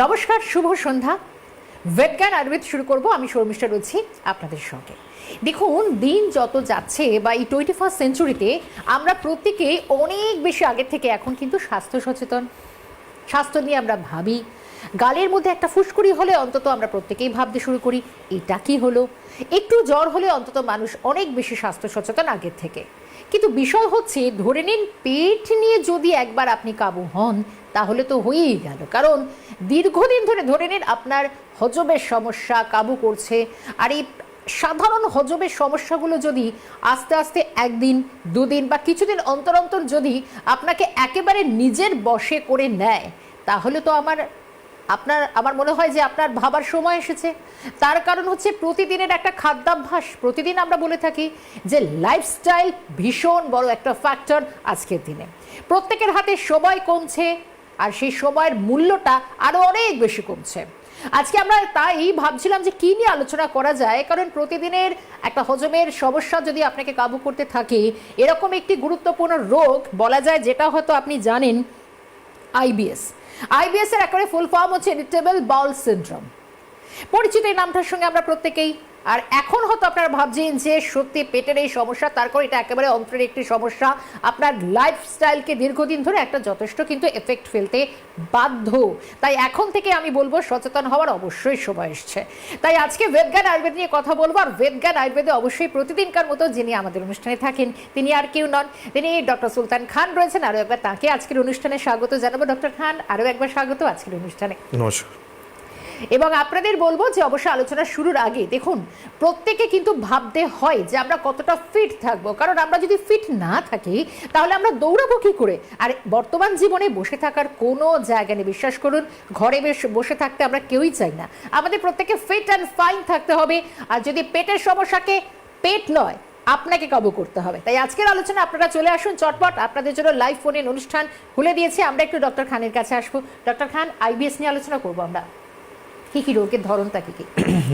নমস্কার, শুভ সন্ধ্যা। ভেটজ্ঞান আয়ুর্বেদ শুরু করব। আমি শর্মিষ্ঠা রয়েছি আপনাদের সঙ্গে। দেখুন, দিন যত যাচ্ছে বা এই 21st সেঞ্চুরিতে আমরা প্রত্যেকে অনেক বেশি আগের থেকে এখন কিন্তু স্বাস্থ্য সচেতন। স্বাস্থ্য নিয়ে আমরা ভাবি। গালের মধ্যে একটা ফুসকুড়ি হলে অন্তত আমরা প্রত্যেকেই ভাবতে শুরু করি এটা কি হলো। একটু জ্বর হলে অন্তত মানুষ অনেক বেশি স্বাস্থ্য সচেতন আগের থেকে। কিন্তু বিষয় হচ্ছে, ধরে নিন পেট নিয়ে যদি একবার আপনি কাবু হন তাহলে তো হয়েই গেল। কারণ দীর্ঘদিন ধরে নিন আপনার হজমের সমস্যা কাবু করছে। আর এই সাধারণ হজমের সমস্যাগুলো যদি আস্তে আস্তে একদিন দুদিন বা কিছুদিন অন্তর অন্তর যদি আপনাকে একেবারে নিজের বশে করে নেয়, তাহলে তো আমার মনে হয় যে আপনার ভাবার সময় এসেছে। তার কারণ হচ্ছে প্রতিদিনের একটা খাদ্যাভ্যাস। প্রতিদিন আমরা বলে থাকি যে লাইফস্টাইল ভীষণ বড় একটা ফ্যাক্টর আজকের দিনে। প্রত্যেকের হাতে সময় কমছে, আর সেই সময়ের মূল্যটা আরও অনেক বেশি কমছে। আজকে আমরা তাই ভাবছিলাম যে কী নিয়ে আলোচনা করা যায়। কারণ প্রতিদিনের একটা হজমের সমস্যা যদি আপনাকে কাবু করতে থাকে, এরকম একটি গুরুত্বপূর্ণ রোগ বলা যায়, যেটা হয়তো আপনি জানেন, আইবিএস। আইবিএস এর একেবারে ফুল ফর্ম হচ্ছে ইরিটেবল বাউল সিনড্রোম। পরিচিত এই নামটার সঙ্গে আমরা প্রত্যেকেই। আর এখন হয়তো আপনারা ভাবছেন যে সত্যি পেটের এই সমস্যা, তারপর এটা একেবারে অন্ত্রের একটি সমস্যা, আপনার লাইফস্টাইলকে দীর্ঘদিন ধরে একটা যথেষ্ট কিন্তু এফেক্ট ফেলতে বাধ্য। তাই এখন থেকে আমি বলবো সচেতন হওয়ার অবশ্যই সময় এসছে। তাই আজকে ভেটজ্ঞান আয়ুর্বেদ নিয়ে কথা বলবো। আর ভেটজ্ঞান আয়ুর্বেদে অবশ্যই প্রতিদিনকার মতো যিনি আমাদের অনুষ্ঠানে থাকেন তিনি আর কেউ নন, তিনি ডক্টর সুলতান খান রয়েছেন। আরও একবার তাকে আজকের অনুষ্ঠানে স্বাগত জানাবো। ডক্টর খান, আরও একবার স্বাগত আজকের অনুষ্ঠানে। নমস্কার। এবং আপনাদের বলবো যে অবশ্যই আলোচনা শুরুর আগে দেখুন, প্রত্যেকে কিন্তু ভাবতে হয় যে আমরা কতটা ফিট থাকবো। কারণ আমরা যদি ফিট না থাকি তাহলে আমরা দৌড়াবো কী করে। আর বর্তমান জীবনে বসে থাকার কোনো জায়গা নেই, বিশ্বাস করুন। ঘরে বসে থাকতে আমরা কেউই চাই না। আমাদের প্রত্যেকে ফিট অ্যান্ড ফাইন থাকতে হবে। আর যদি পেটের সমস্যাকে পেট নয়, আপনাকে কাবু করতে হবে। তাই আজকের আলোচনা আপনারা চলে আসুন চটপট। আপনাদের জন্য লাইভ ফোনের অনুষ্ঠান খুলে দিয়েছি। আমরা একটু ডক্টর খানের কাছে আসবো। ডক্টর খান, আইবিএস নিয়ে আলোচনা করবো আমরা। কী কী রোগের ধরনটা কী কী?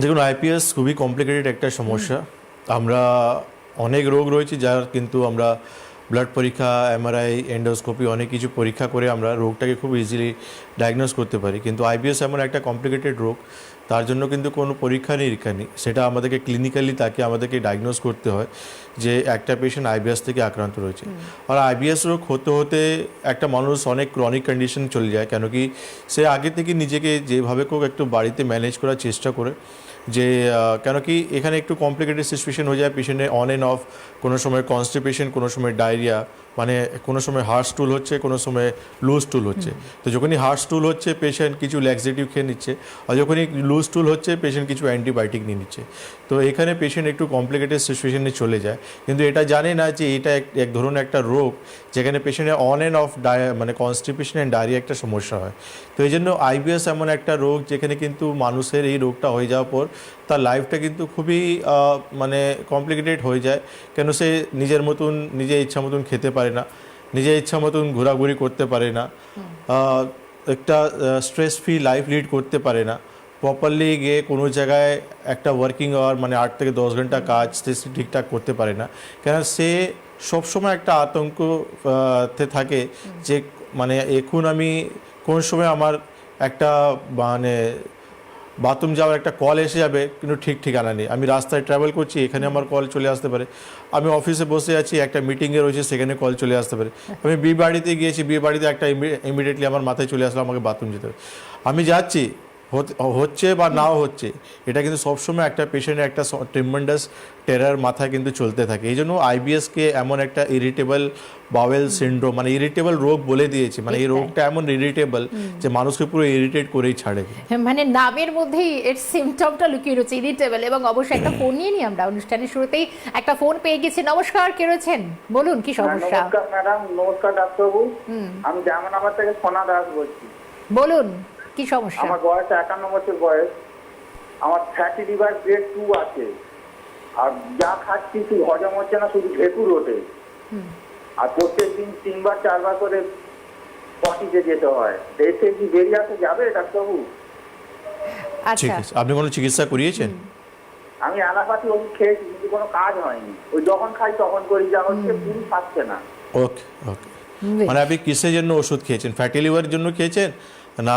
দেখুন, আইপিএস খুবই কমপ্লিকেটেড একটা সমস্যা। আমরা অনেক রোগ রয়েছে যার কিন্তু আমরা ব্লাড পরীক্ষা, এমআরআই, এন্ডোস্কোপি অনেক কিছু পরীক্ষা করে আমরা রোগটাকে খুব ইজিলি ডায়াগনোস করতে পারি। কিন্তু আইবিএস এমন একটা কমপ্লিকেটেড রোগ, তার জন্য কিন্তু কোনো পরীক্ষা নিরীক্ষা নেই। সেটা আমাদেরকে ক্লিনিক্যালি তাকে আমাদেরকে ডায়াগনোস করতে হয় যে একটা পেশেন্ট আইবিএস থেকে আক্রান্ত রয়েছে। আর আইবিএস রোগ হতে হতে একটা মানুষ অনেক ক্রনিক কন্ডিশন চলে যায়। কেন কি সে আগে থেকে নিজেকে যেভাবে হোক একটু বাড়িতে ম্যানেজ করার চেষ্টা করে, যে কেন কি এখানে একটু কমপ্লিকেটেড সিচুয়েশন হয়ে যায়। পেশেন্টের অন অ্যান্ড অফ, কোনো সময় কনস্টিপেশন, কোনো সময় ডায়রিয়া, মানে কোনো সময় হার্ট স্টুল হচ্ছে, কোনো সময় লুজ স্টুল হচ্ছে। তো যখনই হার্ট স্টুল হচ্ছে পেশেন্ট কিছু ল্যাক্সেটিভ খেয়ে নিচ্ছে, আর যখনই লুজ স্টুল হচ্ছে পেশেন্ট কিছু অ্যান্টিবায়োটিক নিয়ে নিচ্ছে। তো এখানে পেশেন্ট একটু কমপ্লিকেটেড সিচুয়েশনে চলে যায়, কিন্তু এটা জানে না যে এটা এক ধরনের একটা রোগ যেখানে পেশেন্টের অন অ্যান্ড অফ মানে কনস্টিপেশন অ্যান্ড ডায়রিয়া একটা সমস্যা হয়। তো এই জন্য আইবিএস এমন একটা রোগ যেখানে কিন্তু মানুষের এই রোগটা হয়ে যাওয়ার পর তার লাইফটা কিন্তু খুবই মানে কমপ্লিকেটেড হয়ে যায়। কেন সে নিজের মতন নিজের ইচ্ছা মতন খেতে পারে না, নিজের ইচ্ছা মতন ঘোরাঘুরি করতে পারে না, একটা স্ট্রেস ফ্রি লাইফ লিড করতে পারে না, প্রপারলি গিয়ে কোনো জায়গায় একটা ওয়ার্কিং আওয়ার মানে 8 থেকে 10 ঘন্টা কাজ সে ঠিকঠাক করতে পারে না। কেন সে সবসময় একটা আতঙ্কতে থাকে যে মানে এখন আমি কোন সময় আমার একটা মানে বাথরুম যাওয়ার একটা কল এসে যাবে, কিন্তু ঠিক ঠিকানা নেই। আমি রাস্তায় ট্রাভেল করছি, এখানে আমার কল চলে আসতে পারে। আমি অফিসে বসে আছি, একটা মিটিংয়ে রয়েছে, সেখানে কল চলে আসতে পারে। আমি বিয়ে বাড়িতে গিয়েছি, বিয়ে বাড়িতে একটা ইমিডিয়েটলি আমার মাথায় চলে আসলো আমাকে বাথরুম যেতে হবে। আমি যাচ্ছি, হচ্ছে বা নাও হচ্ছে, এটা কিন্তু সবসময় একটা পেশেন্টের একটা ট্রিমেন্ডাস টেরার মাথায় কিন্তু চলতে থাকে। এই জন্য আইবিএসকে এমন একটা ইরিটেবল বাওয়েল সিনড্রোম, মানে ইরিটেবল রোগ বলে দিয়েছে। মানে এই রোগটা এমন ইরিটেবল যে মানুষকে পুরো ইরিটেট করেই ছাড়ে। মানে নামের মধ্যেই এর সিমটমটা লুকিয়ে রয়েছে, ইরিটেবল। এবং অবশ্যই একটা ফোন নিয়ে নিই আমরা। অনুষ্ঠানের শুরুতেই একটা ফোন পেয়ে গেছি। নমস্কার, কে রয়েছেন? বলুন কি সমস্যা? নমস্কার ম্যাডাম। নমস্কার ডাক্তারবাবু। আমি জামানাবাদ থেকে সোনা দাস বলছি। বলুন কি সমস্যা? আমার বয়স 51 বছর বয়স। আমার ফ্যাটি লিভার গ্রেড 2 আছে। আর যা খাচ্ছি কিছু হজম হচ্ছে না, শুধু ঢেকুর ওঠে। আর প্রত্যেক দিন 3বার 4বার করে পটিতে যেতে হয়। এতে কি বেরিয়ে আসা যাবে ডাক্তারবাবু? আচ্ছা, আপনি কোনো চিকিৎসা করিয়েছেন? আমি অ্যালোপ্যাথি ওষুধ খেয়েছি, কিন্তু কোনো কাজ হয়নি। ওই যখন খাই তখন করি, যা হচ্ছে পুরো পাচ্ছে না। ওকে ওকে। মানে আপনি কিসের জন্য ওষুধ খেয়েছেন? ফ্যাটি লিভারের জন্য খেয়েছেন? না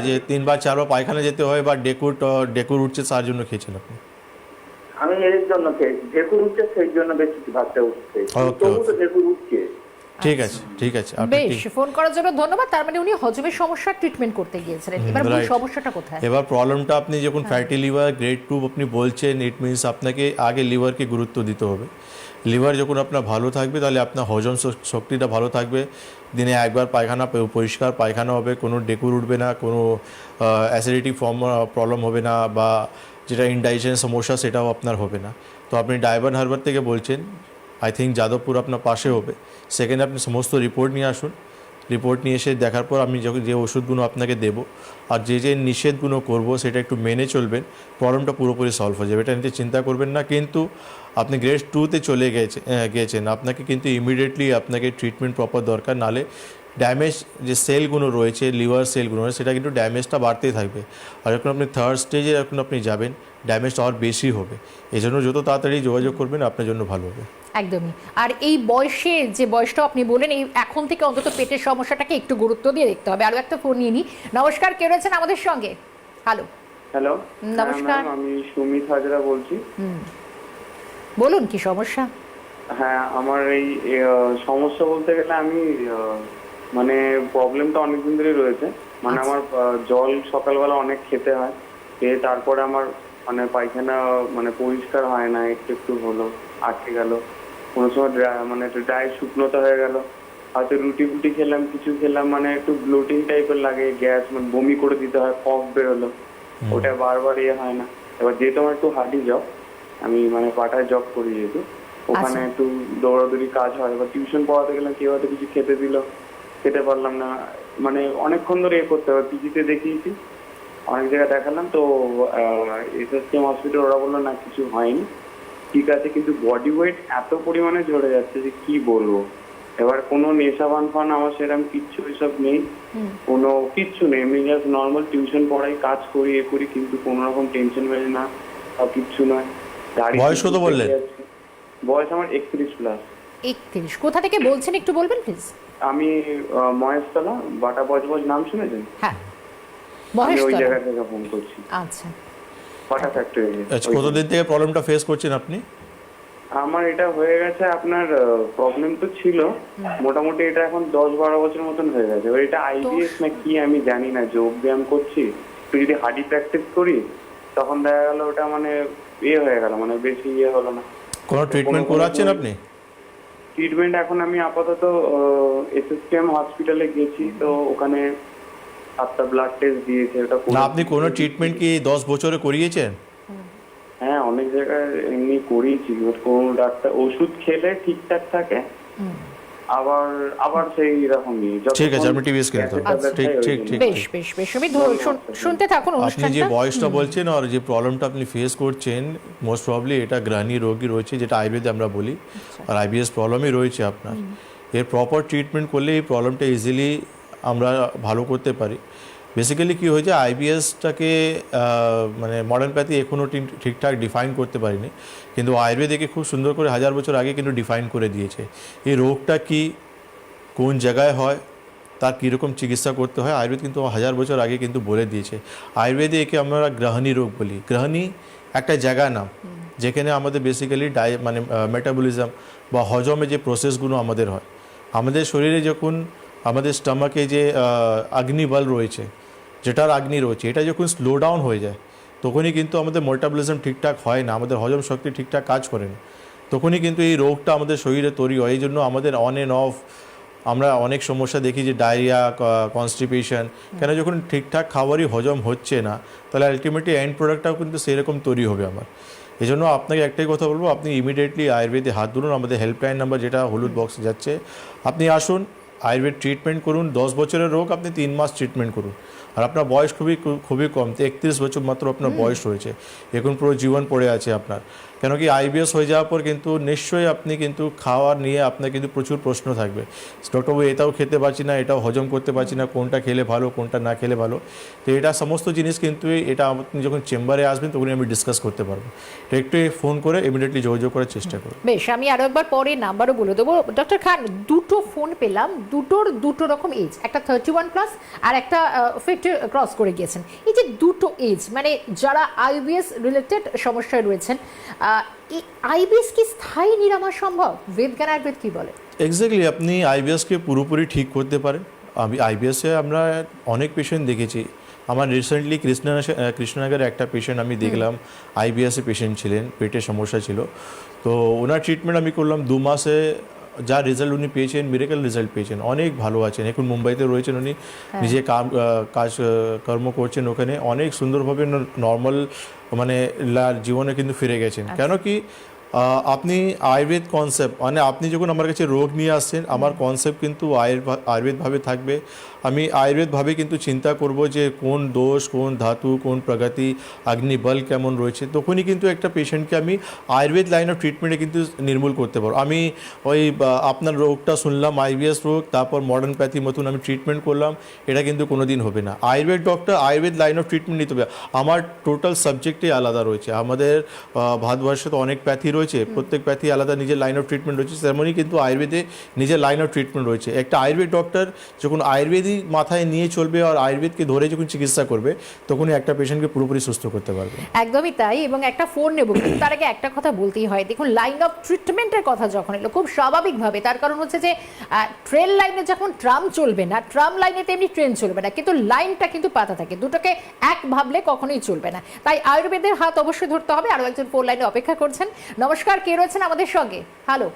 যে 3 বার 4 বার পায়খানা যেতে হয় বা ডেকুর উঠছে তার জন্য খেয়েছেন আপনি? আমি এর জন্য খেয়েছি, ঢেকুর উঠছে সেই জন্য বেশি ভাবতে উঠছে, Okay, তবু তো okay. ঢেকুর উঠছে। ঠিক আছে, ঠিক আছে, আপনি বেশ, ঠিক। ফোন করার জন্য ধন্যবাদ। তার মানে উনি হজমের সমস্যার ট্রিটমেন্ট করতে গিয়েছিলেন, এবার মূল right. সমস্যাটা কোথায়? এবার প্রবলেমটা আপনি যখন ফ্যাটি লিভার গ্রেড 2 আপনি বলছেন, ইট মিনস আপনাকে আগে লিভারকে গুরুত্ব দিতে হবে। লিভার যখন আপনার ভালো থাকবে তাহলে আপনার হজম শক্তিটা ভালো থাকবে, দিনে একবার পায়খানা পরিষ্কার পায়খানা হবে, কোনো ডেকুর উঠবে না, কোনো অ্যাসিডিটি ফর্ম প্রবলেম হবে না, বা যেটা ইনডাইজেশন সমস্যা সেটাও আপনার হবে না। তো আপনি ডায়মন্ড হারবার থেকে বলছেন, আই থিঙ্ক যাদবপুর আপনার পাশে হবে। সেকেন্ডে আপনি সমস্ত রিপোর্ট নিয়ে আসুন, রিপোর্ট নিয়ে এসে দেখার পর আমি যে ওষুধগুলো আপনাকে দেবো আর যে নিষেধগুলো করব সেটা একটু মেনে চলবেন, প্রবলেমটা পুরোপুরি সলভ হয়ে যাবে, এটা নিতে চিন্তা করবেন না। কিন্তু আপনি গ্রেড 2-তে চলে গেছেন, আপনাকে কিন্তু ইমিডিয়েটলি আপনাকে ট্রিটমেন্ট প্রপার দরকার, নালে ড্যামেজ যে সেলগুলো রয়েছে, লিভার সেলগুলো রয়েছে, সেটা কিন্তু ড্যামেজটা বাড়তেই থাকবে। আর যখন আপনি থার্ড স্টেজে যখন আপনি যাবেন, ড্যামেজটা আরও বেশি হবে। এই জন্য যত তাড়াতাড়ি যোগাযোগ করবেন আপনার জন্য ভালো হবে। একদমই। আর এই বয়সে যে বয়সটা আপনি বলেন, এই এখন থেকে অন্তত পেটের সমস্যাটাকে একটু গুরুত্ব দিয়ে দেখতে হবে। আরও একটা ফোন নিয়ে নিই। নমস্কার, কে রয়েছেন আমাদের সঙ্গে? হ্যালো, হ্যালো, নমস্কার। হ্যাঁ, আমি সুমিত হাজরা বলছি। বলুন কি সমস্যা? হ্যাঁ, আমার এই সমস্যা বলতে গেলে আমি মানে প্রবলেমটা অনেকদিন ধরে রয়েছে। মানে আচ্ছা। আমার জল সকালবেলা অনেক খেতে হয়, খেয়ে তারপরে আমার মানে পায়খানা মানে পরিষ্কার হয় না, একটু একটু হলো আটকে গেল, কোনো সময় মানে একটু ড্রাই শুকনোতা হয়ে গেল, হয়তো রুটি ফুটি খেলাম, কিছু খেলাম, মানে একটু ব্লোটিং টাইপের লাগে, গ্যাস মানে বমি করে দিতে হয়, কফ বেরোলো, ওটা বারবার হয় না। এবার যেহেতু আমার একটু হার্ডি জব, আমি মানে পাটায় জব করি, যেহেতু ওখানে আচ্ছা। একটু দৌড়াদৌড়ি কাজ হয়, এবার টিউশন পড়াতে গেলাম, কেউ হয়তো কিছু খেতে দিল, খেতে পারলাম না, মানে অনেকক্ষণ ধরে করতে হবে। পিজিতে দেখিয়েছি, অনেক জায়গায় দেখালাম, তো এসএসকেএম হসপিটাল, ওরা বললো না কিছু হয়নি, ঠিক আছে, কিন্তু বডি ওয়েট এত পরিমাণে ঝরে যাচ্ছে যে কি বলবো। এবার কোনো নেশা ফান আমার সেরকম কিচ্ছু এসব নেই, কোনো কিচ্ছু নেই, এমনি জাস্ট নর্মাল টিউশন পড়াই, কাজ করি, এ করি, কিন্তু কোনো রকম টেনশন মেলে না, বা কিচ্ছু নয়। বয়স কত বললেন? বয়স আমার 31+। 31। কোথা থেকে বলছেন একটু বলবেন প্লিজ? আমি মহেশতলা, বাটা বজবজ নাম শুনেছেন? হ্যাঁ, আমি ওই মহেশতলা। জায়গা থেকে ফোন করছি, আচ্ছা। বাটা ফ্যাক্টরি। আচ্ছা, কতদিন থেকে প্রবলেমটা ফেস করছেন আপনি? আমার এটা হয়ে গেছে, আপনার প্রবলেম তো ছিল মোটামুটি, এটা এখন 10-12 বছর মতন হয়ে গেছে। এবার এটা আইবিএস না কি আমি জানি না, যোগ ব্যায়াম করছি, তো যদি হার্ডি প্র্যাকটিস করি তখন দেখা গেল ওটা মানে হয়ে গেল, মানে বেশি হলো না। কোনো ট্রিটমেন্ট করাচ্ছেন আপনি? ট্রিটমেন্ট এখন আমি আপাতত এসএসকেএম হসপিটালে গেছি, তো ওখানে 7টা ব্লাড টেস্ট দিয়েছে, ওটা না, আপনি কোনো ট্রিটমেন্ট কি 10 বছরে করিয়েছেন? হ্যাঁ, অনেক জায়গায় এমনি করিয়েছি, বাট কোন ডাক্তার ওষুধ খেলে ঠিকঠাক থাকে, আবার সেই রকমই। ঠিক আছে, আপনি টিভি স্ক্রিনে তো ঠিক ঠিক ঠিক। বেশ বেশ বেশ, আমি শুনতে থাকুন আপনি যে অনুষ্ঠানটা। বয়সটা বলছেন আর যে প্রবলেমটা আপনি ফেস করছেন, মোস্ট প্রবলি এটা গ্রানি রোগী রয়েছে, যেটা আইবিএস আমরা বলি, আর আইবিএস প্রবলেমই রয়েছে আপনার। এর প্রপার ট্রিটমেন্ট করলে এই প্রবলেমটা ইজিলি আমরা ভালো করতে পারি। বেসিক্যালি কী হয়েছে, আইবিএসটাকে মানে মডার্ন প্যাথি এখনও ঠিকঠাক ডিফাইন করতে পারিনি, কিন্তু আয়ুর্বেদিকে খুব সুন্দর করে 1000 বছর আগে কিন্তু ডিফাইন করে দিয়েছে এই রোগটা কি, কোন জায়গায় হয়, তার কীরকম চিকিৎসা করতে হয়। আয়ুর্বেদ কিন্তু 1000 বছর আগে কিন্তু বলে দিয়েছে। আয়ুর্বেদে একে আমরা গ্রহণী রোগ বলি। গ্রহণী একটা জায়গার নাম, যেখানে আমাদের বেসিক্যালি মানে মেটাবলিজম বা হজমে যে প্রসেসগুলো আমাদের হয়, আমাদের শরীরে যখন আমাদের স্টমাকে যে অগ্নিবল রয়েছে, যেটার অগ্নি রয়েছে, এটা যখন স্লো ডাউন হয়ে যায়, তখনই কিন্তু আমাদের মেটাবলিজম ঠিকঠাক হয় না, আমাদের হজম শক্তি ঠিকঠাক কাজ করে না, তখনই কিন্তু এই রোগটা আমাদের শরীরে তৈরি হয়। এই জন্য আমাদের অন অ্যান্ড অফ আমরা অনেক সমস্যা দেখি, যে ডায়রিয়া, কনস্টিপেশন, কেন যখন ঠিকঠাক খাবারই হজম হচ্ছে না, তাহলে আলটিমেটলি এন্ড প্রোডাক্টটাও কিন্তু সেরকম তৈরি হবে আমার। এই জন্য আপনাকে একটাই কথা বলবো, আপনি ইমিডিয়েটলি আয়ুর্বেদে হাত ধরুন, আমাদের হেল্পলাইন নাম্বার যেটা হলুদ বক্সে যাচ্ছে, আপনি আসুন, আয়ুর্বেদ ট্রিটমেন্ট করুন। 10 বছরের রোগ আপনি 3 মাস ট্রিটমেন্ট করুন। আর আপনার বয়স খুবই কম, 31 বছর মাত্র আপনার বয়স রয়েছে, এখন পুরো জীবন পড়ে আছে আপনার। কেন কি আইবিএস হয়ে যাওয়ার পর কিন্তু নিশ্চয়ই আপনি কিন্তু খাওয়ার নিয়ে আপনার কিন্তু প্রচুর প্রশ্ন থাকবে, ডক্টরবাবু এটাও খেতে পারছি না, এটাও হজম করতে পারছি না, কোনটা খেলে ভালো কোনটা না খেলে ভালো। তো এটা সমস্ত জিনিস কিন্তু এটা আপনি যখন চেম্বারে আসবেন তখনই আমি ডিসকাস করতে পারবো। তো একটু ফোন করে ইমিডিয়েটলি যোগাযোগ করার চেষ্টা করুন। বেশ, আমি আরো একবার পরে নাম্বারও বলে দেবো। ডক্টর খান, দুটো ফোন পেলাম, দুটো রকম এজ, একটা 31+ আর একটা 50 ক্রস করে গিয়েছেন। এই যে দুটো এজ, মানে যারা আইবিএস রিলেটেড সমস্যায় রয়েছেন, এই আইবিএস কি স্থায়ী নিরাময় সম্ভব? বেদজ্ঞান আয়ুর্বেদ কি বলে? এক্স্যাক্টলি, আপনি আইবিএসকে পুরোপুরি ঠিক করতে পারেন। আমি আইবিএসে আমরা অনেক পেশেন্ট দেখেছি। আমার রিসেন্টলি কৃষ্ণনগরের একটা পেশেন্ট আমি দেখলাম, আইবিএসে পেশেন্ট ছিলেন, পেটের সমস্যা ছিল। তো ওনার ট্রিটমেন্ট আমি করলাম 2 মাসে, যা রেজাল্ট উনি পেয়েছেন, মিরাকেল রেজাল্ট পেয়েছেন, অনেক ভালো আছেন। এখন মুম্বাইতে রয়েছেন উনি, নিজে কর্ম করছেন ওখানে, অনেক সুন্দরভাবে নর্মাল মানে জীবনে কিন্তু ফিরে গেছেন। কেন কি আপনি আয়ুর্বেদ কনসেপ্ট, মানে আপনি যখন আমার কাছে রোগ নিয়ে আসছেন, আমার কনসেপ্ট কিন্তু আয়ুর্বেদভাবে থাকবে। আমি আয়ুর্বেদভাবে কিন্তু চিন্তা করব যে কোন দোষ, কোন ধাতু, কোন প্রগতি, অগ্নিবল কেমন রয়েছে, তখনই কিন্তু একটা পেশেন্টকে আমি আয়ুর্বেদ লাইন অফ ট্রিটমেন্টে কিন্তু নির্মূল করতে পারবো। আমি ওই আপনার রোগটা শুনলাম আইবিএস রোগ, তারপর মডার্ন প্যাথি মতন আমি ট্রিটমেন্ট করলাম, এটা কিন্তু কোনো দিন হবে না। Ayurveda doctor Ayurveda line of treatment নিতে হবে। আমার টোটাল সাবজেক্টই আলাদা রয়েছে। আমাদের ভারতবর্ষে তো অনেক প্যাথি রয়েছে, প্রত্যেক প্যাথি আলাদা নিজের লাইন অফ ট্রিটমেন্ট রয়েছে, তেমনই কিন্তু আয়ুর্বেদে নিজের লাইন অফ ট্রিটমেন্ট রয়েছে। একটা আয়ুর্বেদ ডক্টর যখন আয়ুর্বেদই মাথায় নিয়ে চলবে আর আয়ুর্বেদকে ধরে যখন চিকিৎসা করবে, তখনই একটা পেশেন্টকে পুরোপুরি সুস্থ করতে পারবে। একদমই তাই। এবং একটা ফোন নেব, কিন্তু তার আগে একটা কথা বলতেই হয়। দেখুন, লাইন অফ ট্রিটমেন্টের কথা যখন এলো, খুব স্বাভাবিকভাবে, তার কারণ হচ্ছে যে ট্রেন লাইনে যখন ট্রাম চলবে না, ট্রাম লাইনে তেমনি ট্রেন চলবে না, কিন্তু লাইনটা কিন্তু পাতা থাকে, দুটোকে এক ভাবলে কখনোই চলবে না। তাই আয়ুর্বেদের হাত অবশ্যই ধরতে হবে। আরও একজন ফোন লাইনে অপেক্ষা করছেন। নমস্কার, কে রয়েছেন আমাদের সঙ্গে? হ্যালো,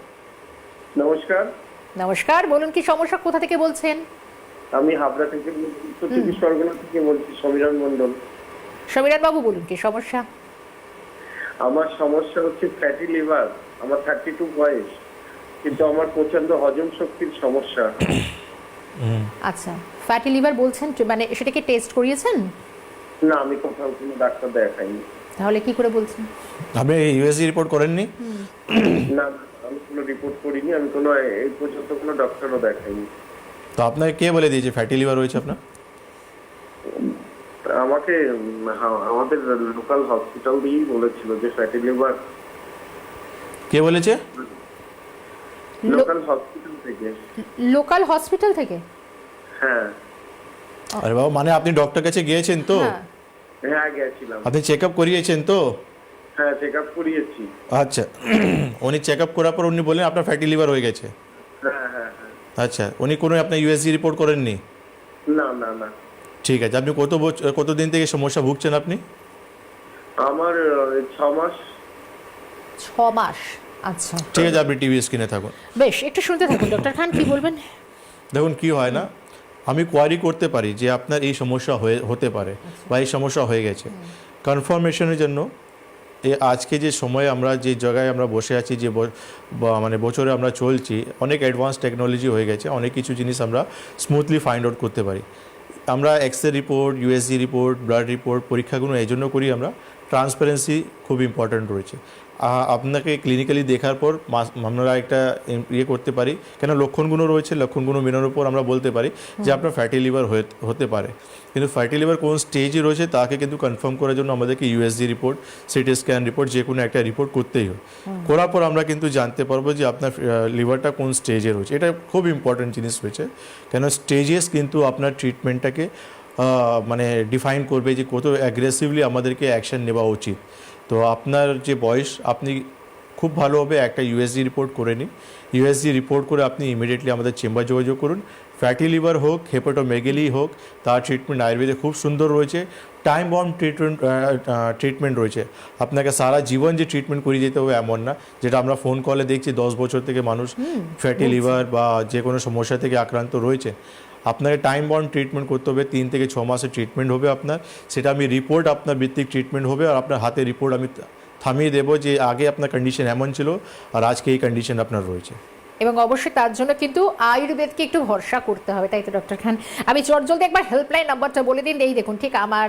নমস্কার। নমস্কার, বলুন কি সমস্যা, কোথা থেকে বলছেন? আমি হাবড়া থেকে, উত্তর চব্বিশ পরগনা থেকে বলছি, সমীরণ মণ্ডল। সমীরণ বাবু, বলুন কি সমস্যা? আমার সমস্যা হচ্ছে ফ্যাটি লিভার। আমার 32 বয়স, কিন্তু আমার প্রচন্ড হজম শক্তির সমস্যা। আচ্ছা, ফ্যাটি লিভার বলছেন, মানে সেটাকে টেস্ট করিয়েছেন? না, আমি কোথাও কোনো ডাক্তার দেখাইনি। তাহলে কি করে বলছেন? আপনি ইউএসজি রিপোর্ট করেননি? না, আমি কোনো রিপোর্ট করিনি, আমি কোনো এই পর্যন্ত কোনো ডক্টরও দেখাইনি। তো আপনাকে কে বলে দিয়েছে ফ্যাটি লিভার রয়েছে আপনার? আমাকে আমাদের লোকাল হসপিটাল দিয়েই বলেছিল যে ফ্যাটি লিভার। কে বলেছে? লোকাল হসপিটাল থেকে। লোকাল হসপিটাল থেকে? হ্যাঁ। আরে বাবা, মানে আপনি ডক্টর কাছে গিয়েছেন তো? হ্যাঁ। হ্যাঁ, গেছিলাম। আপনি চেক আপ করিয়েছেন তো? হ্যাঁ, চেক আপ করিয়েছি। আচ্ছা, উনি চেক আপ করার পর উনি বললেন আপনার ফ্যাটি লিভার হয়ে গেছে? হ্যাঁ হ্যাঁ হ্যাঁ। আচ্ছা, উনি কোনো আপনার ইউএসজি রিপোর্ট করেননি? না না না। ঠিক আছে। আপনি কতদিন থেকে সমস্যা ভুগছেন আপনি? আমার 6 মাস। 6 মাস, আচ্ছা। ঠিক আছে, আপনি টিভি স্ক্রিনে থাকুন। বেশ, একটু শুনতে থাকুন। ডক্টর খান, কি বলবেন? দেখুন কি হয় না, আমি কোয়ারি করতে পারি যে আপনার এই সমস্যা হতে পারে বা এই সমস্যা হয়ে গেছে। কনফার্মেশনের জন্য আজকে যে সময় আমরা যে জায়গায় আমরা বসে আছি, যে মানে বছরে আমরা চলছি, অনেক অ্যাডভান্স টেকনোলজি হয়ে গেছে, অনেক কিছু জিনিস আমরা স্মুথলি ফাইন্ড আউট করতে পারি। আমরা X-ray report, USG report, blood report পরীক্ষাগুলো এই জন্য করি আমরা, ট্রান্সপারেন্সি খুব ইম্পর্ট্যান্ট রয়েছে। আপনাকে ক্লিনিক্যালি দেখার পর আমরা একটা করতে পারি, কেন লক্ষণগুলো রয়েছে, লক্ষণগুলো মেনার উপর আমরা বলতে পারি যে আপনার ফ্যাটি লিভার হতে পারে। কিন্তু ফ্যাটি লিভার কোন স্টেজে রয়েছে তাকে কিন্তু কনফার্ম করার জন্য আমাদেরকে USG report, CT scan report, যে কোনো একটা রিপোর্ট করতেই হয়। করার পর আমরা কিন্তু জানতে পারবো যে আপনার লিভারটা কোন স্টেজে রয়েছে। এটা খুব ইম্পর্ট্যান্ট জিনিস রয়েছে, কেন স্টেজেস কিন্তু আপনার ট্রিটমেন্টটাকে মানে ডিফাইন করবে যে কত অ্যাগ্রেসিভলি আমাদেরকে অ্যাকশন নেওয়া উচিত। তো আপনার যে বয়স, আপনি খুব ভালো হবে একটা ইউএসজি রিপোর্ট করে নিন। ইউএসজি রিপোর্ট করে আপনি ইমিডিয়েটলি আমাদের চেম্বার যোগাযোগ করুন। ফ্যাটি লিভার হোক, হেপাটোমেগালি হোক, তার ট্রিটমেন্ট আয়ুর্বেদে খুব সুন্দর রয়েছে। টাইম বন্ড ট্রিটমেন্ট রয়েছে। আপনাকে সারা জীবন যে ট্রিটমেন্ট করিয়ে যেতে হবে এমন না, যেটা আমরা ফোন কলে দেখছি 10 বছর থেকে মানুষ ফ্যাটি লিভার বা যে কোনো সমস্যা থেকে আক্রান্ত রয়েছে। আপনাকে টাইম বন্ড ট্রিটমেন্ট করতে হবে, 3 থেকে 6 মাসের ট্রিটমেন্ট হবে আপনার। সেটা আমি রিপোর্ট আপনার ভিত্তিক ট্রিটমেন্ট হবে, আর আপনার হাতে রিপোর্ট আমি থামিয়ে দেবো যে আগে আপনার কন্ডিশন এমন ছিল আর আজকে এই কন্ডিশন আপনার রয়েছে। এবং অবশ্যই তার জন্য কিন্তু আয়ুর্বেদকে একটু ভরসা করতে হবে, তাই তো ডক্টর খান? আমি জলদি একবার হেল্পলাইন নাম্বারটা বলে দিন। এই দেখুন ঠিক আমার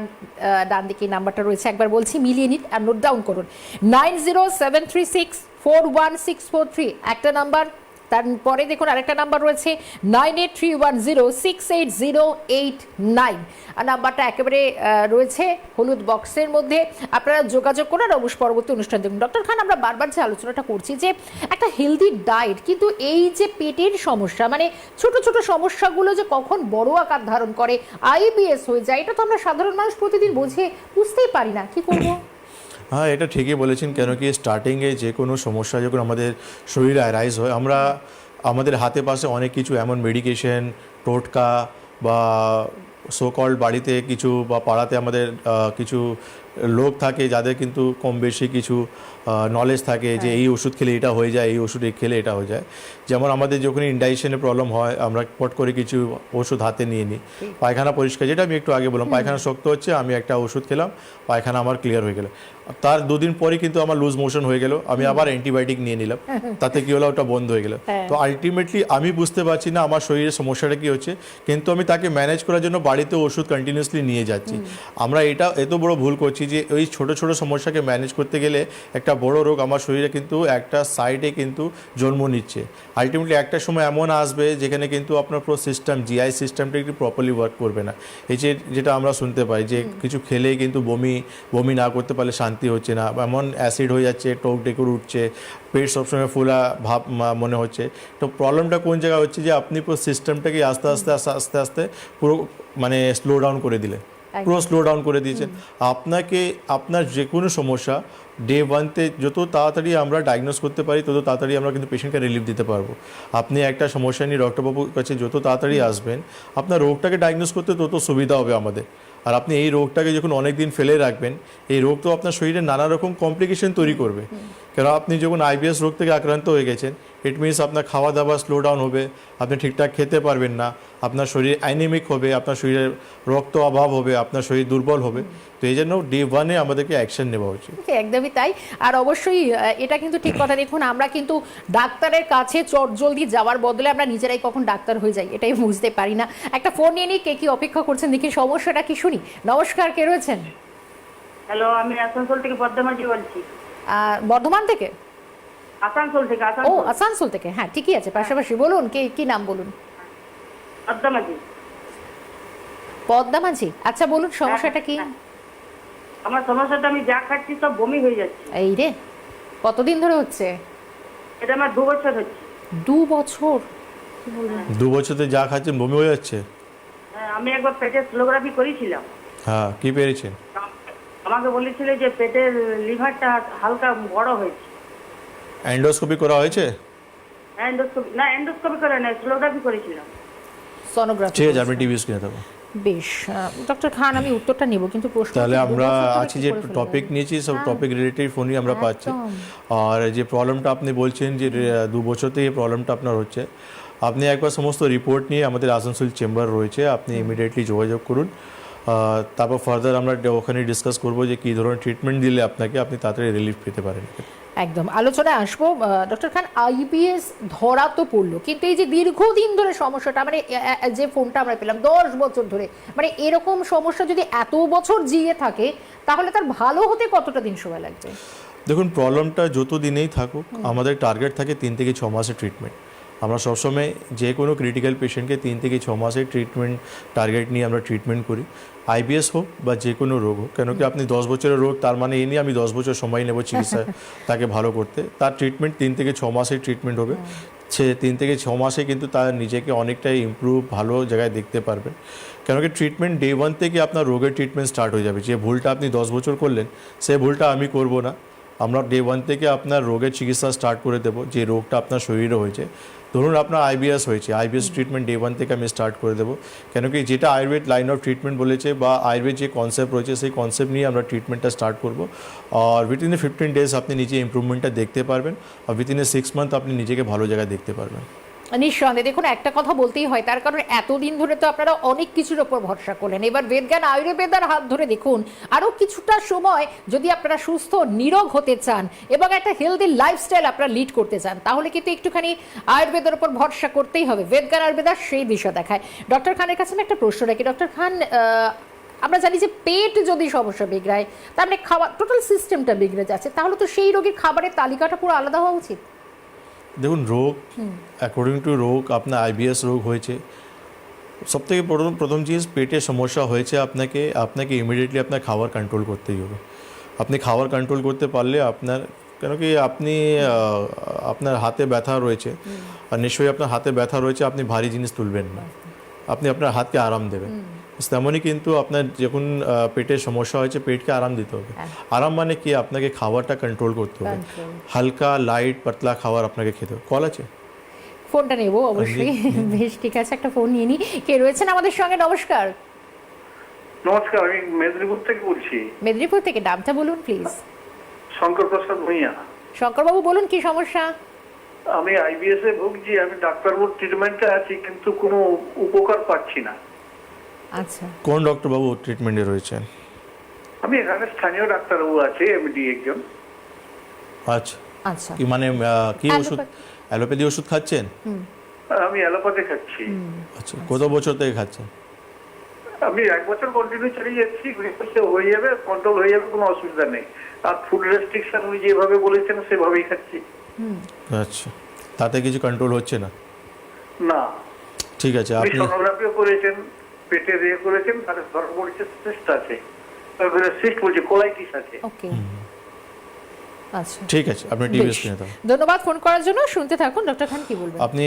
ডান দিকে নাম্বারটা রয়েছে, একবার বলছি, মিলিয়ে নিন আর নোট ডাউন করুন। 9073641643 একটা নাম্বার, তারপরে দেখুন আরেকটা নাম্বার রয়েছে 9831068089, আর নাম্বারটা একেবারে রয়েছে হলুদ বক্সের মধ্যে। আপনারা যোগাযোগ করুন আর অবশ্য পরবর্তী অনুষ্ঠান দেখুন। ডক্টর খান, আমরা বারবার যে আলোচনাটা করছি যে একটা হেলদি ডায়েট, কিন্তু এই যে পেটের সমস্যা, মানে ছোট ছোট সমস্যাগুলো যে কখন বড় আকার ধারণ করে, আইবিএস হয়ে যায়, এটা তো আমরা সাধারণ মানুষ প্রতিদিন বুঝতেই পারি না, কি করবো? হ্যাঁ, এটা ঠিকই বলেছেন। কেন কি স্টার্টিংয়ে যে কোনো সমস্যা যখন আমাদের শরীরে অ্যারাইজ হয়, আমাদের হাতে পাশে অনেক কিছু এমন মেডিকেশন, টোটকা বা সোকল্ড বাড়িতে কিছু বা পাড়াতে আমাদের কিছু লোক থাকে যাদের কিন্তু কম বেশি কিছু নলেজ থাকে যে এই ওষুধ খেলে এটা হয়ে যায়, এই ওষুধ খেলে এটা হয়ে যায়। যেমন আমাদের যখন ইনডাইজেশনের প্রবলেম হয়, আমরা পট করে কিছু ওষুধ হাতে নিয়ে নিই। পায়খানা পরিষ্কার, যেটা আমি একটু আগে বললাম, পায়খানা শক্ত হচ্ছে, আমি একটা ওষুধ খেলাম, পায়খানা আমার ক্লিয়ার হয়ে গেল। তার দুদিন পরে কিন্তু আমার লুজ মোশন হয়ে গেল, আমি আবার অ্যান্টিবায়োটিক নিয়ে নিলাম, তাতে কি হলো, ওটা বন্ধ হয়ে গেল। তো আলটিমেটলি আমি বুঝতে পারছি না আমার শরীরের সমস্যাটা কি হচ্ছে, কিন্তু আমি তাকে ম্যানেজ করার জন্য বাড়িতে ওষুধ কন্টিনিউসলি নিয়ে যাচ্ছি। আমরা এত বড় ভুল করছি যে ওই ছোট ছোট সমস্যাকে ম্যানেজ করতে গেলে একটা বড় রোগ আমার শরীরে কিন্তু একটা সাইডে কিন্তু জন্ম নিচ্ছে। আলটিমেটলি একটা সময় এমন আসবে যেখানে কিন্তু আপনার পুরো সিস্টেম, জিআই সিস্টেমটা একটু প্রপারলি ওয়ার্ক করবে না। এই যেটা আমরা শুনতে পাই যে কিছু খেলেই কিন্তু বমি না করতে পারলে শান্তি হচ্ছে না, এমন অ্যাসিড হয়ে যাচ্ছে, টোক ডেকুর উঠছে, পেট সবসময় ফুলা ভাব মনে হচ্ছে। তো প্রবলেমটা কোন জায়গায় হচ্ছে যে আপনি পুরো সিস্টেমটাকে আস্তে আস্তে পুরো মানে স্লো ডাউন করে দিলে, পুরো স্লো ডাউন করে দিয়েছেন। আপনার যে কোনো সমস্যা ডে 1-তে যত তাড়াতাড়ি আমরা ডায়াগনোস করতে পারি, তত তাড়াতাড়ি আমরা কিন্তু পেশেন্টকে রিলিফ দিতে পারবো। আপনি একটা সমস্যা নিয়ে ডক্টরবাবুর কাছে যত তাড়াতাড়ি আসবেন, আপনার রোগটাকে ডায়াগনোস করতে তত সুবিধা হবে আমাদের। আর আপনি এই রোগটাকে যখন অনেক দিন ফেলে রাখবেন, এই রোগ তো আপনার শরীরে নানা রকম কমপ্লিকেশন তৈরি করবে। কারণ আপনি যখন আইবিএস রোগ থেকে আক্রান্ত হয়ে গেছেন, ইট মিনস আপনার খাওয়া দাওয়া স্লো ডাউন হবে, আপনি ঠিকঠাক খেতে পারবেন না, আপনার শরীর অ্যানিমিক হবে, আপনার শরীরে রক্ত অভাব হবে, আপনার শরীর দুর্বল হবে। তো এই জন্য ডে 1-এ আমাদেরকে অ্যাকশন নেওয়া উচিত। একদমই তাই। আর অবশ্যই এটা কিন্তু ঠিক কথা। দেখুন, আমরা কিন্তু ডাক্তারের কাছে চটজলদি যাওয়ার বদলে আমরা নিজেরাই কখন ডাক্তার হয়ে যাই, এটাই বুঝতে পারি না। একটা ফোন নিয়ে নিই, কে কি অপেক্ষা করছেন দেখি, সমস্যাটা কি শুনি। নমস্কার, কে রয়েছেন? হ্যালো, আমি আসানসোল থেকে পদ্মামাঝি বলছি। বর্ধমান থেকে? আসানসোল থেকে। ও, আসানসোল থেকে, হ্যাঁ ঠিকই আছে, পাশাপাশি। বলুন, কি নাম বলুন? পদ্মামাঝি। পদ্মামাঝি, আচ্ছা বলুন সমস্যাটা কি? আমার সমস্যাটা, আমি যা খাচ্ছি সব বমি হয়ে যাচ্ছে। এই রে, কতদিন ধরে হচ্ছে? এটা আমার 2 বছর হচ্ছে। 2 বছর? 2 বছরতে যা খাচ্ছেন বমি হয়ে যাচ্ছে? হ্যাঁ, আমি একবার পেটের সোনোগ্রাফি করেছিলাম। হ্যাঁ, কি পেরেছেন? আমাকে বলেছিল যে পেটের লিভারটা হালকা বড় হয়েছে। এন্ডোস্কোপি করা হয়েছে? এন্ডোস্কোপি করে না, সোনোগ্রাফি করেছিলাম। সোনোগ্রাফি? ঠিক আছে, আপনি টিভি স্ক্রিনে থাকুন। বেশ, ডক্টর খান আমি উত্তরটা নেব, কিন্তু প্রশ্ন তাহলে আমরা আজকে যে টপিক নিয়েছি সব টপিক রিলেটেড ফোনই আমরা পাচ্ছি। আর যে প্রবলেমটা আপনি বলছেন যে 2 বছর থেকে এই প্রবলেমটা আপনার হচ্ছে, আপনি একবার সমস্ত রিপোর্ট নিয়ে আমাদের আসানসোল চেম্বার রয়েছে, আপনি ইমিডিয়েটলি যোগাযোগ করুন। তারপর ফার্দার আমরা ওখানে ডিসকাস করবো যে কী ধরনের ট্রিটমেন্ট দিলে আপনি তাড়াতাড়ি রিলিফ পেতে পারেন। একদম আলোচনায় আসবো। ডক্টর খান, আইবিএস ধরা তো পড়লো, কিন্তু এই যে দীর্ঘদিন ধরে সমস্যাটা, মানে যে ফোনটা আমরা পেলাম 10 বছর ধরে, মানে এরকম সমস্যা যদি এত বছর জিয়ে থাকে, তাহলে তার ভালো হতে কতটা দিন সময় লাগছে? দেখুন, প্রবলেমটা যত দিনেই থাকুক, আমাদের টার্গেট থাকে 3 থেকে 6 মাসের ট্রিটমেন্ট। আমরা সবসময় যে কোনো ক্রিটিক্যাল পেশেন্টকে 3 থেকে 6 মাসের ট্রিটমেন্ট টার্গেট নিয়ে আমরা ট্রিটমেন্ট করি, আইবিএস হোক বা যে কোনো রোগ হোক। কেন কি আপনি 10 বছরের রোগ, তার মানে এই নিয়ে আমি 10 বছর সময় নেব চিকিৎসা তাকে ভালো করতে। তার ট্রিটমেন্ট 3 থেকে 6 মাসের ট্রিটমেন্ট হবে। সে 3 থেকে 6 মাসে কিন্তু তার নিজেকে অনেকটাই ইমপ্রুভ, ভালো জায়গায় দেখতে পারবেন। কেন কি ট্রিটমেন্ট ডে 1 থেকে আপনার রোগের ট্রিটমেন্ট স্টার্ট হয়ে যাবে। যে ভুলটা আপনি 10 বছর করলেন, সেই ভুলটা আমি করব না। আমরা ডে 1 থেকে আপনার রোগের চিকিৎসা স্টার্ট করে দেবো। যে রোগটা আপনার শরীরে হয়েছে, ধরুন আপনার আইবিএস হয়েছে, আইবিএস ট্রিটমেন্ট ডে 1 থেকে আমি স্টার্ট করে দেবো। কেন কি যেটা আয়ুর্বেদ লাইন অফ ট্রিটমেন্ট বলেছে বা আয়ুর্বেদ যে কনসেপ্ট রয়েছে, সেই কনসেপ্ট নিয়ে আমরা ট্রিটমেন্টটা স্টার্ট করবো। আর উইথিন 15 ডেজ আপনি নিজে ইম্প্রুভমেন্টটা দেখতে পারবেন, আর উইথিন 6 মান্থ আপনি নিজেকে ভালো জায়গায় দেখতে পারবেন। নিঃসন্দেহে দেখুন, একটা কথা বলতেই হয়, তার কারণ এতদিন ধরে তো আপনারা অনেক কিছুর ওপর ভরসা করলেন, এবার বেদজ্ঞান আয়ুর্বেদার হাত ধরে দেখুন আরও কিছুটা সময় যদি আপনারা সুস্থ নিরোগ হতে চান এবং একটা হেলদি লাইফস্টাইল আপনারা লিড করতে চান, তাহলে কিন্তু একটুখানি আয়ুর্বেদের উপর ভরসা করতেই হবে। বেদজ্ঞান আয়ুর্বেদা সেই দিশা দেখায়। ডক্টর খানের কাছে আমি একটা প্রশ্ন রাখি। ডক্টর খান, আমরা জানি যে পেট যদি সমস্যা বিগড়ায়, তার মানে খাবার টোটাল সিস্টেমটা বিগড়ে যাচ্ছে, তাহলে তো সেই রোগীর খাবারের তালিকাটা পুরো আলাদা হওয়া উচিত। দেখুন, রোগ অ্যাকর্ডিং টু রোগ, আপনার আইবিএস রোগ হয়েছে, সবথেকে প্রথম জিনিস পেটের সমস্যা হয়েছে, আপনাকে ইমিডিয়েটলি আপনার খাবার কন্ট্রোল করতেই হবে। আপনি খাবার কন্ট্রোল করতে পারলে কেন কি আপনার হাতে ব্যথা রয়েছে, আর নিশ্চয়ই আপনার হাতে ব্যথা রয়েছে, আপনি ভারী জিনিস তুলবেন না, আপনি আপনার হাতকে আরাম দেবেন। তেমনই কিন্তু আপনার যখন পেটের সমস্যা হয়েছে, পেটকে আরাম দিতে হবে। আরাম মানে কি, আপনাকে খাবারটা কন্ট্রোল করতে হবে, হালকা লাইট পাতলা খাবার আপনাকে খেতে হবে। কল আছে, ফোনটা নেব অবশ্যই। বেশ, ঠিক আছে, একটা ফোন নিয়ে নিই। কে রয়েছেন আমাদের সঙ্গে? নমস্কার। নমস্কার, আমি মেদিনীপুর থেকে বলছি। মেদিনীপুর থেকে, নামটা বলুন প্লিজ। শঙ্কর প্রসাদ ভূঁইয়া। শঙ্করবাবু বলুন, কি সমস্যা? আমি আইবিএস এ ভুগছি, আমি ডাক্তারবাবুর ট্রিটমেন্টে আছি, কিন্তু কোনো উপকার পাচ্ছি না। আচ্ছা, কোন ডক্টরবাবু ট্রিটমেন্টে রয়েছেন? আমি এখানে স্থানীয় ডাক্তারবাবু আছে, এমডি একজন। আচ্ছা আচ্ছা, কি মানে কি ওষুধ, অ্যালোপ্যাথি ওষুধ খাচ্ছেন? আমি অ্যালোপ্যাথি খাচ্ছি। আচ্ছা, কত বছর থেকে খাচ্ছেন? আমি 1 বছর কন্টিনিউ চালিয়ে যাচ্ছি, হয়ে যাবে, কন্ট্রোল হয়ে যাবে, কোনো অসুবিধা নেই। আর ফুড রেস্ট্রিকশন উনি যেভাবে বলেছেন সেভাবেই খাচ্ছি। আচ্ছা, তাতে কিছু কন্ট্রোল হচ্ছে না? না। ঠিক আছে, উনি আপনি সোনোগ্রাফিও করেছেন, পেটে করেছেন, তার ধরা পড়েছে সিস্ট আছে, সিস্ট বলছে কোলাইটিস আছে। ওকে, আচ্ছা, ঠিক আছে, আপনি টিভি বেশ। স্ক্রিনে থাকুন। ধন্যবাদ ফোন করার জন্য। শুনতে থাকুন ডক্টর খান কি বলবেন। আপনি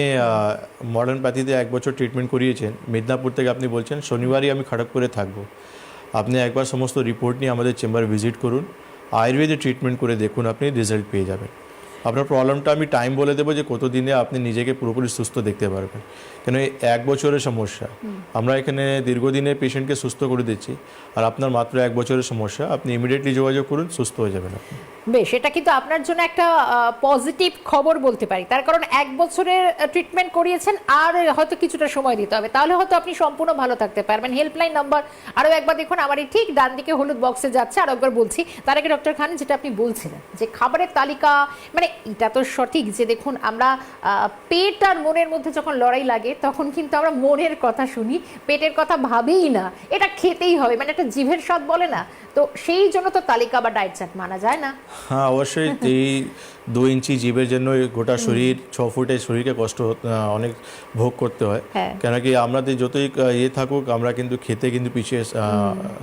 মডার্ন প্যাথিতে 1 বছর ট্রিটমেন্ট করিয়েছেন, মিদনাপুর থেকে আপনি বলছেন শনিবারই আমি খড়গপুরে থাকবো। আপনি একবার সমস্ত রিপোর্ট নিয়ে আমাদের চেম্বার ভিজিট করুন, আয়ুর্বেদে ট্রিটমেন্ট করে দেখুন, আপনি রেজাল্ট পেয়ে যাবেন। আপনার প্রবলেমটা আমি টাইম বলে দেবো যে কত দিনে আপনি নিজেকে পুরোপুরি সুস্থ দেখতে পারবেন। কেন 1 বছরের সমস্যা, আমরা এখানে দীর্ঘদিনে পেশেন্টকে সুস্থ করে দিচ্ছি, আর আপনার মাত্র 1 বছরের সমস্যা, আপনি ইমিডিয়েটলি যোগাযোগ করুন, সুস্থ হয়ে যাবেন আপনি। বেশ, এটা কিন্তু আপনার জন্য একটা পজিটিভ খবর বলতে পারি, তার কারণ 1 বছরের ট্রিটমেন্ট করিয়েছেন, আর হয়তো কিছুটা সময় দিতে হবে, তাহলে হয়তো আপনি সম্পূর্ণ ভালো থাকতে পারবেন। হেল্পলাইন নাম্বার আরও একবার দেখুন, আমার এই ঠিক ডান দিকে হলুদ বক্সে যাচ্ছে, আর একবার বলছি। তার আগে ডক্টর খান, যেটা আপনি বলছিলেন যে খাবারের তালিকা, মানে এটা তো সঠিক যে দেখুন, আমরা পেট আর মনের মধ্যে যখন লড়াই লাগে, তখন কিন্তু আমরা মনের কথা শুনি, পেটের কথা ভাবেই না, এটা খেতেই হবে, মানে একটা জিভের স্বাদ বলে না, তো সেই জন্য তো তালিকা বা ডায়েট চার্ট মানা যায় না। হ্যাঁ, অবশ্যই। এই 2 ইঞ্চি জীবের জন্য গোটা শরীর, 6 ফুটের শরীরকে অনেক ভোগ করতে হয়। হ্যাঁ। কেন কি আমাদের যতই থাকুক, আমরা কিন্তু খেতে কিন্তু পিছিয়ে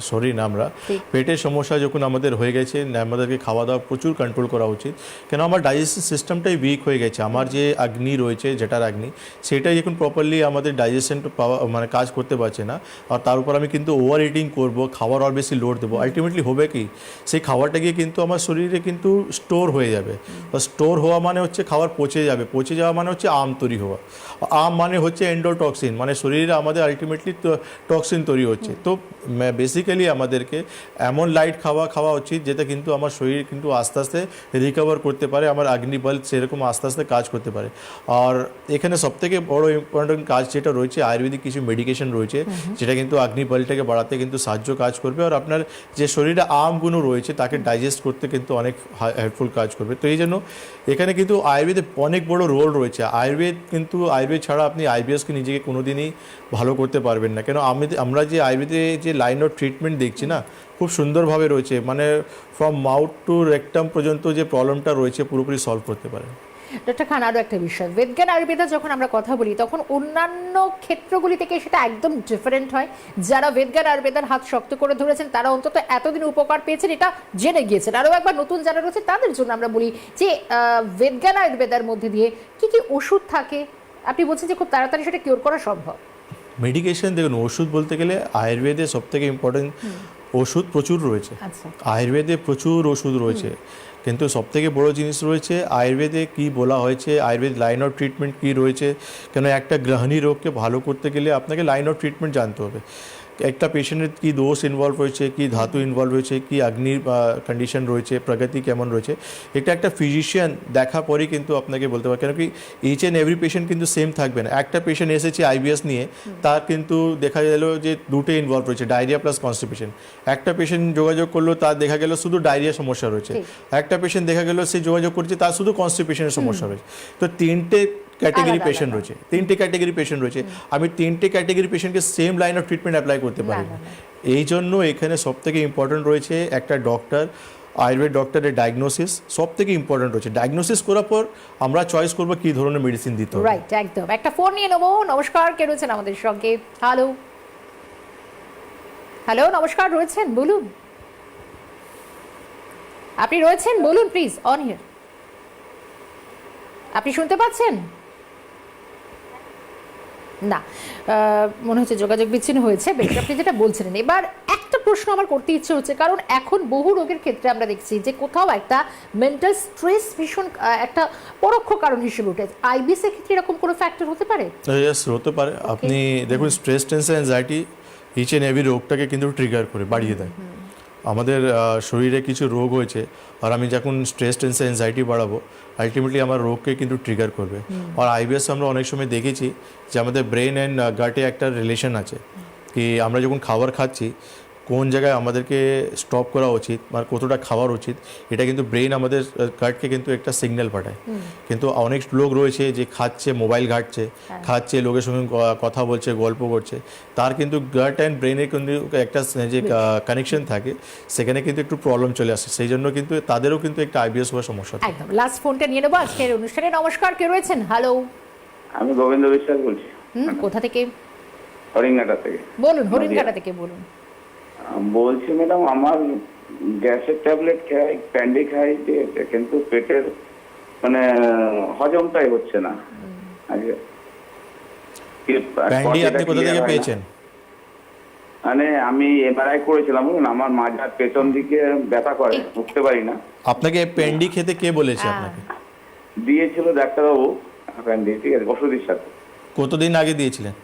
শরীর না। আমরা পেটের সমস্যা যখন আমাদের হয়ে গেছে, আমাদেরকে খাওয়া দাওয়া প্রচুর কন্ট্রোল করা উচিত। কেন আমার ডাইজেস্টিভ সিস্টেমটাই উইক হয়ে গেছে, আমার যে অগ্নি রয়েছে, যেটার অগ্নি, সেটাই এখন প্রপারলি আমাদের ডাইজেশন মানে কাজ করতে পারছে না। আর তার উপর আমি কিন্তু ওভার ইটিং করবো, খাবার আর বেশি লোড দেবো, আলটিমেটলি হবে কি, সেই খাবারটা গিয়ে কিন্তু আমার শরীরে কিন্তু স্টোর হয়ে যাবে। স্টোর হওয়া মানে হচ্ছে খাবার পচে যাবে, পচে যাওয়া মানে হচ্ছে আম তৈরি হওয়া, আম মানে হচ্ছে এন্ডোটক্সিন, মানে শরীরে আমাদের আলটিমেটলি টক্সিন তৈরি হচ্ছে। তো বেসিক্যালি আমাদেরকে এমন লাইট খাওয়া উচিত যেটা কিন্তু আমার শরীর কিন্তু আস্তে আস্তে রিকভার করতে পারে, আমার অগ্নিবল সেরকম আস্তে আস্তে কাজ করতে পারে। আর এখানে সবথেকে বড় ইম্পর্টেন্ট কাজ যেটা রয়েছে, আয়ুর্বেদিক কিছু মেডিকেশন রয়েছে যেটা কিন্তু অগ্নিবলটাকে বাড়াতে কিন্তু সাহায্য কাজ করবে, আর আপনার যে শরীরে আমগুলো রয়েছে তাকে ডাইজেস্ট করতে কিন্তু অনেক হেল্পফুল কাজ করবে। তো এই জন্য এখানে কিন্তু আয়ুর্বেদে অনেক বড় রোল রয়েছে। আয়ুর্বেদ ছাড়া আপনি আইবিএসকে নিজেকে কোনোদিনই ভালো করতে পারবেন না। কেন আমরা যে আয়ুর্বেদে যে লাইন অফ ট্রিটমেন্ট দেখছি না, খুব সুন্দরভাবে রয়েছে, মানে ফ্রম মাউথ টু রেকটাম পর্যন্ত যে প্রবলেমটা রয়েছে পুরোপুরি সলভ করতে পারে। ডক্টর খান, আরও একটা বিষয়, বেদজ্ঞান আয়ুর্বেদা যখন আমরা কথা বলি, তখন অন্যান্য ক্ষেত্রগুলি থেকে সেটা একদম ডিফারেন্ট হয়। যারা বেদজ্ঞান আয়ুর্বেদার হাত শক্ত করে ধরেছেন, তারা অন্তত এতদিন উপকার পেয়েছেন, এটা জেনে গিয়েছেন। আরও একবার নতুন যারা রয়েছে তাদের জন্য আমরা বলি যে বেদজ্ঞান আয়ুর্বেদার মধ্যে দিয়ে কি কি ওষুধ থাকে, আপনি বলছেন যে খুব তাড়াতাড়ি সেটা কিওর করা সম্ভব। মেডিকেশন, দেখুন, ওষুধ বলতে গেলে আয়ুর্বেদে সবথেকে ইম্পর্টেন্ট ওষুধ প্রচুর রয়েছে। আয়ুর্বেদে প্রচুর ওষুধ রয়েছে, কিন্তু সবথেকে বড় জিনিস রয়েছে আয়ুর্বেদে কি বলা হয়েছে, আয়ুর্বেদ লাইন অফ ট্রিটমেন্ট কি রয়েছে। কেন একটা গ্রহণী রোগকে ভালো করতে গেলে আপনাকে লাইন অফ ট্রিটমেন্ট জানতে হবে। একটা পেশেন্টের কী দোষ ইনভলভ হয়েছে, কী ধাতু ইনভলভ হয়েছে, কী আগ্নির কন্ডিশন রয়েছে, প্রগতি কেমন রয়েছে, এটা একটা ফিজিশিয়ান দেখা পরেই কিন্তু আপনাকে বলতে পারে। কেন কি ইচ অ্যান্ড এভরি পেশেন্ট কিন্তু সেম থাকবে না। একটা পেশেন্ট এসেছে আইবিএস নিয়ে, তার কিন্তু দেখা গেল যে দুটো ইনভলভ রয়েছে, ডায়রিয়া প্লাস কনস্টিপেশন। একটা পেশেন্ট যোগাযোগ করলো, তার দেখা গেল শুধু ডায়রিয়া সমস্যা রয়েছে। একটা পেশেন্ট দেখা গেল সে যোগাযোগ করছে, তার শুধু কনস্টিপেশনের সমস্যা রয়েছে। তো তিনটে ক্যাটেগরি পেশেন্ট রয়েছে, তিনটে ক্যাটেগরি পেশেন্ট রয়েছে। আমি তিনটে ক্যাটেগরি পেশেন্টকে same line of treatment apply করতে পারি না। এই জন্য এখানে সবথেকে ইম্পর্টেন্ট রয়েছে একটা ডক্টর, আয়ুর্বেদ ডক্টরের ডায়াগনোসিস সবথেকে ইম্পর্টেন্ট রয়েছে। ডায়াগনোসিস করার পর আমরা চয়েস করবো কী ধরনের মেডিসিন দিতে হবে। রাইট, একদম। একটা ফোন নিয়ে নেবো। নমস্কার, কে রয়েছেন আমাদের সঙ্গে? হ্যালো হ্যালো, নমস্কার, রয়েছেন, বলুন। আপনি রয়েছেন, বলুন প্লিজ, অন হিয়ার। আপনি শুনতে পাচ্ছেন? না, মনে হচ্ছে যোগাযোগ বিচ্ছিন্ন হয়েছে। বেশ, আপনি যেটা বলছিলেন, এবার একটা প্রশ্ন আমার করতে ইচ্ছে হচ্ছে, কারণ এখন বহু রোগের ক্ষেত্রে আমরা দেখছি যে কোথাও একটা মেন্টাল স্ট্রেস ভীষণ একটা পরোক্ষ কারণ হিসেবে উঠে। আইবিএস এর ক্ষেত্রে এরকম কোনো ফ্যাক্টর হতে পারে? ইয়েস, হতে পারে। আপনি দেখুন, stress, tension, anxiety each and every রোগটাকে কিন্তু ট্রিগার করে, বাড়িয়ে দেয়। আমাদের শরীরে কিছু রোগ হয়েছে, আর আমি যখন স্ট্রেস, টেনশন, অ্যাংজাইটি বাড়াবো, আলটিমেটলি আমার রোগকে কিন্তু ট্রিগার করবে। আর আইবিএস আমরা অনেক সময় দেখেছি যে আমাদের ব্রেন অ্যান্ড গাটে একটা রিলেশন আছে, কি আমরা যখন খাবার খাচ্ছি কোন জায়গায় আমাদেরকে স্টপ করা উচিত, মানে কতটা খাওয়ার উচিত, এটা কিন্তু ব্রেন আমাদের গাটকে কিন্তু একটা সিগন্যাল পাঠায়। কিন্তু অনেক লোক রয়েছে যে খাচ্ছে, মোবাইল ঘাটছে, খাচ্ছে, লোকের সঙ্গে কথা বলছে, গল্প করছে, তার কিন্তু গাট অ্যান্ড ব্রেনের কিন্তু একটা যে কানেকশন থাকে, সেখানে কিন্তু একটু প্রবলেম চলে আসে। সেই জন্য কিন্তু তাদেরও কিন্তু একটা আইবিএস হওয়ার সমস্যা থাকে। একদম। লাস্ট ফোনটা নিয়ে নেবো আজকের অনুষ্ঠানে। নমস্কার, কে রয়েছেন? হ্যালো। আমি গোবিন্দ বিশ্বাস বলছি, কোথা থেকে? হরিঙ্গাটা থেকে। বলুন, হরিণঘাটা থেকে বলুন। বলছি ম্যাডাম, আমার গ্যাসের ট্যাবলেট খাই, প্যান্ডি খাই, কিন্তু পেটের মানে হজমটাই হচ্ছে না। প্যান্ডি আপনি কোথা থেকে পেয়েছেন? মানে আমি এমআরআই করেছিলাম, আমার মাঝার পেছন দিকে ব্যথা করে, উঠতে পারি না। আপনাকে প্যান্ডি খেতে কে বলেছে আপনাকে? দিয়েছিল ডাক্তারবাবু প্যান্ডি, ঠিক আছে, ওষুধের সাথে। কতদিন আগে দিয়েছিলেন?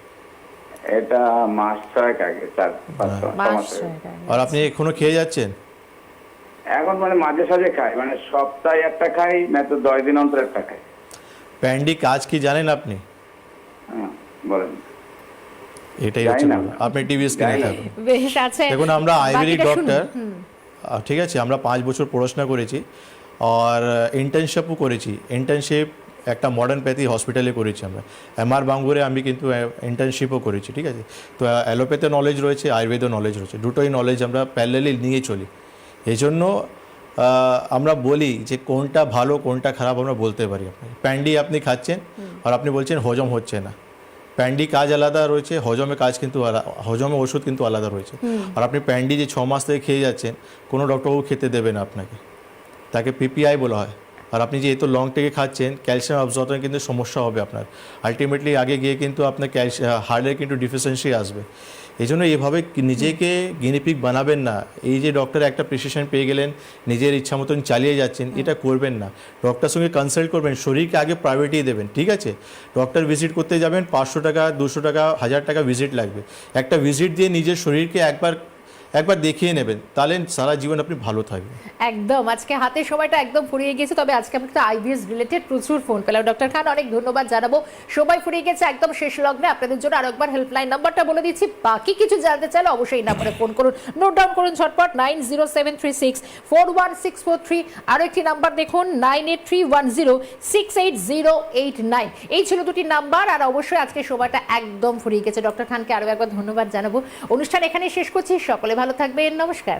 এটা মাস 6 আগে, 4-5 মাস আগে। আর আপনি এখনো খেয়ে যাচ্ছেন? এখন মানে মাঝে সাঝে খাই, মানে সপ্তাহে একটা খাই, না তো 10 দিন অন্তর একটা খাই। প্যান্ডি কাজ কি জানেন আপনি? হ্যাঁ, বলেন। এটাই হচ্ছে আপনি টিভি স্ক্রিনে থাকুন। বেশ আছে। দেখুন, আমরা আয়ুর্বেদিক বাকিটা ডক্টর, শুনুন। ঠিক আছে, আমরা 5 বছর পড়াশোনা করেছি আর ইন্টার্নশিপও করেছি। ইন্টার্নশিপ একটা মডার্ন প্যাথি হসপিটালে করেছি আমরা। এমআর বাঙ্গুরে আমি কিন্তু ইন্টার্নশিপও করেছি, ঠিক আছে। তো অ্যালোপ্যাথি নলেজ রয়েছে, আয়ুর্বেদ নলেজ রয়েছে, দুটোই নলেজ আমরা প্যারালালি নিয়ে চলি। এই জন্য আমরা বলি যে কোনটা ভালো কোনটা খারাপ আমরা বলতে পারি। আপনাকে প্যান্ডি আপনি খাচ্ছেন আর আপনি বলছেন হজম হচ্ছে না। প্যান্ডি কাজ আলাদা রয়েছে, হজমে কাজ কিন্তু হজমে ওষুধ কিন্তু আলাদা রয়েছে। আর আপনি প্যান্ডি যে 6 মাস থেকে খেয়ে যাচ্ছেন, কোনো ডক্টরবাবু খেতে দেবে না আপনাকে, তাকে পিপিআই বলা হয়। আর আপনি যে এত লং থেকে খাচ্ছেন, ক্যালসিয়াম অবজর্পশন কিন্তু সমস্যা হবে আপনার। আলটিমেটলি আগে গিয়ে কিন্তু আপনার হার্টের কিন্তু ডিফিসিয়েন্সি আসবে। এই জন্য এভাবে নিজেকে গিনিপিক বানাবেন না। এই যে ডক্টর একটা প্রেসক্রিপশন পেয়ে গেলেন, নিজের ইচ্ছা মতন চালিয়ে যাচ্ছেন, এটা করবেন না। ডক্টরের সঙ্গে কনসাল্ট করবেন, শরীরকে আগে প্রায়োরিটি দেবেন, ঠিক আছে। ডক্টর ভিজিট করতে যাবেন, 500 টাকা, 200 টাকা, 1000 টাকা ভিজিট লাগবে। একটা ভিজিট দিয়ে নিজের শরীরকে একবার দেখিয়ে নেবেন, তাহলে সারা জীবন আপনি ভালো থাকবেন। একদম। আজকে হাতে সময়টা একদম ফুরিয়ে গেছে, তবে আজকে আমরা আইবিএস রিলেটেড প্রচুর ফোন পেলাম। ডক্টর খান, অনেক ধন্যবাদ জানাবো। সময় ফুরিয়ে গেছে একদম শেষ লগ্নে। আপনাদের জন্য আরো একবার হেল্পলাইন নাম্বারটা বলে দিচ্ছি। বাকি কিছু জানতে চাইলে অবশ্যই এই নাম্বারে ফোন করুন। নোট ডাউন করুন ঝটপট, 9073641643। আরো একটি নাম্বার দেখুন, 9831068089। এই ছিল দুটি নাম্বার। আর অবশ্যই আজকে সময়টা একদম ফুরিয়ে গেছে। ডক্টর খানকে আরো একবার ধন্যবাদ জানাবো। অনুষ্ঠান এখানে শেষ করছি। সকলে ভালো থাকবেন। নমস্কার।